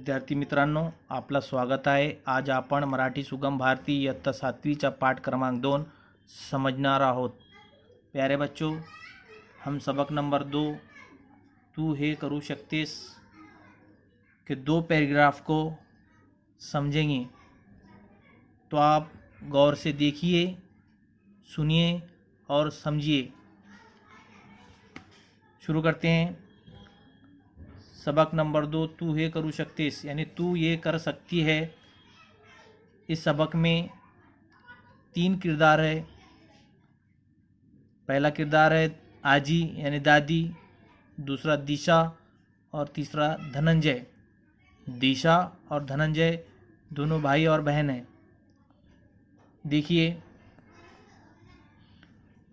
विद्यार्थी मित्रांनो, आपलं स्वागत आहे। आज आपण मराठी सुगम भारती इयत्ता 7वीचा पाठ क्रमांक 2 समझणार आहोत। प्यारे बच्चों, हम सबक नंबर 2 तू हे करू शकतेस के 2 पैराग्राफ को समझेंगे। तो आप गौर से देखिए, सुनिए और समझिए। शुरू करते हैं। सबक नंबर 2 तू ये करू शकतेस यानी तू ये कर सकती है। इस सबक में 3 किरदार है। पहला किरदार है आजी यानी दादी, दूसरा दिशा और तीसरा धनंजय। दिशा और धनंजय दोनों भाई और बहन हैं। देखिए,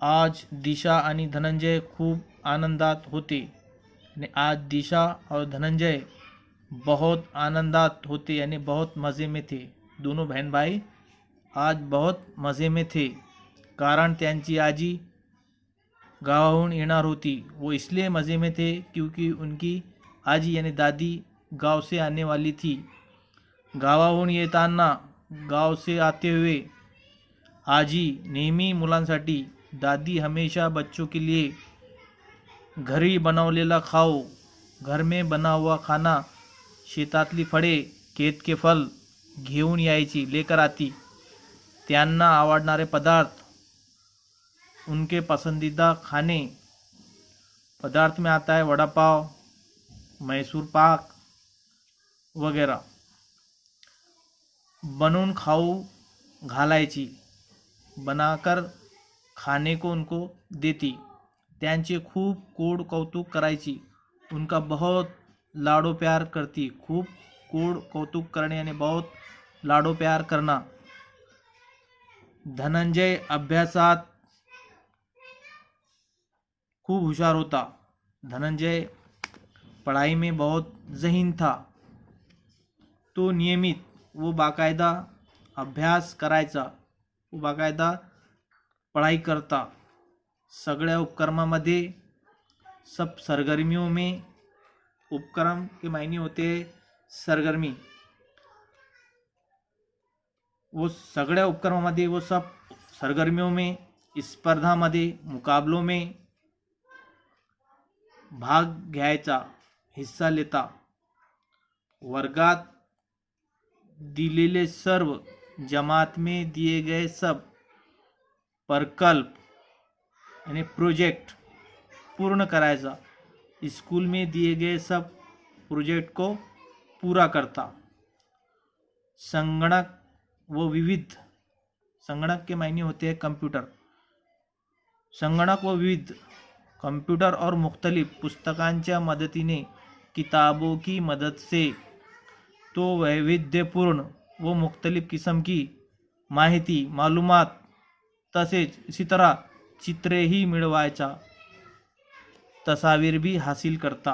आज दिशा आणि धनंजय खूप आनंदात होते। आज दिशा और धनंजय बहुत आनंदात होते यानी बहुत मज़े में थे। दोनों बहन भाई आज बहुत मज़े में थे, कारण त्यांची आजी गावाहून येणार होती। वो इसलिए मज़े में थे क्योंकि उनकी आजी यानी दादी गांव से आने वाली थी। गावाहून येताना, गांव से आते हुए आजी नेहमी मुलांसाठी, दादी हमेशा बच्चों के लिए घरी बनवलेला खाऊ, घर में बना हुआ खाना, शेतातली फळे, खेत के फल घेऊन यायची, लेकर आती। त्यांना आवडणारे पदार्थ, उनके पसंदीदा खाने। पदार्थ में आता है वड़ा पाव, मैसूर पाक वगैरह। बनवून खाऊ घालायची, बनाकर खाने को उनको देती। त्यांचे खूप कोड कौतुक करायची, उनका बहुत लाडो प्यार करती। खूप कोड कौतुक करणे यानी बहुत लाडो प्यार करना। धनंजय अभ्यासात खूब होशियार होता। धनंजय पढ़ाई में बहुत ज़हीन था। तो नियमित वो बाकायदा अभ्यास करायचा, वो बाकायदा पढ़ाई करता। सगळ्या उपक्रमामध्ये, सब सरगर्मियों में, उपक्रम के मायने होते सरगर्मी। वो सगळ्या उपक्रमामध्ये, वो सब सरगर्मियों में, स्पर्धामध्ये, मुकाबलों में भाग घ्यायचा, हिस्सा लेता। वर्गात दिलेले सर्व, जमात में दिए गए सब प्रकल्प यानी प्रोजेक्ट पूर्ण करायचा। स्कूल में दिए गए सब प्रोजेक्ट को पूरा करता। संगणक व विविध, संगणक के मायने होते हैं कंप्यूटर। संगणक व विविध, कंप्यूटर और मुख्तलिफ पुस्तकांच्या मदतीने, किताबों की मदद से, तो वैविध्यपूर्ण व मुख्तलिफ किस्म की माहिती, मालूमात, तसेच इसी तरह चित्रे ही मिळवायचा, तस्वीर भी हासिल करता।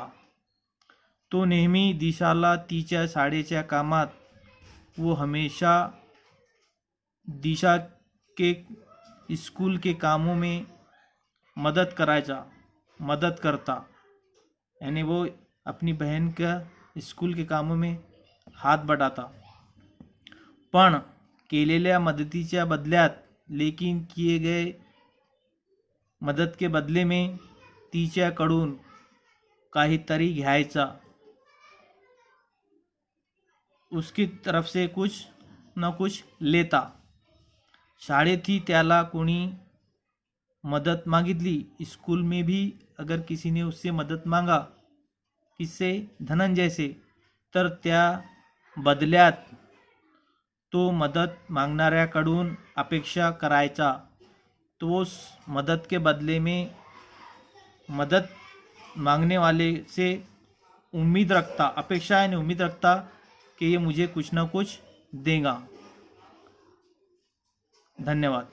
तो नेहमी दिशाला तिच्या शाळेच्या कामात, वो हमेशा दिशा के स्कूल के कामों में मदद करता। यानी वो अपनी बहन का स्कूल के कामों में हाथ बटाता। पण केलेल्या मदतीच्या बदल्यात, लेकिन किए गए मदद के बदले में तिच्याकडून काहीतरी घ्यायचा, उसकी तरफ से कुछ न कुछ लेता। शाळेतही त्याला कोणी मदद मागितली, स्कूल में भी अगर किसी ने उससे मदद मांगा, किससे? धनंजय से, तर त्या बदल्यात तो मदद मागणाऱ्याकडून अपेक्षा करायचा। तो उस मदद के बदले में मदद मांगने वाले से उम्मीद रखता, अपेक्षा यानी उम्मीद रखता कि ये मुझे कुछ ना कुछ देगा। धन्यवाद।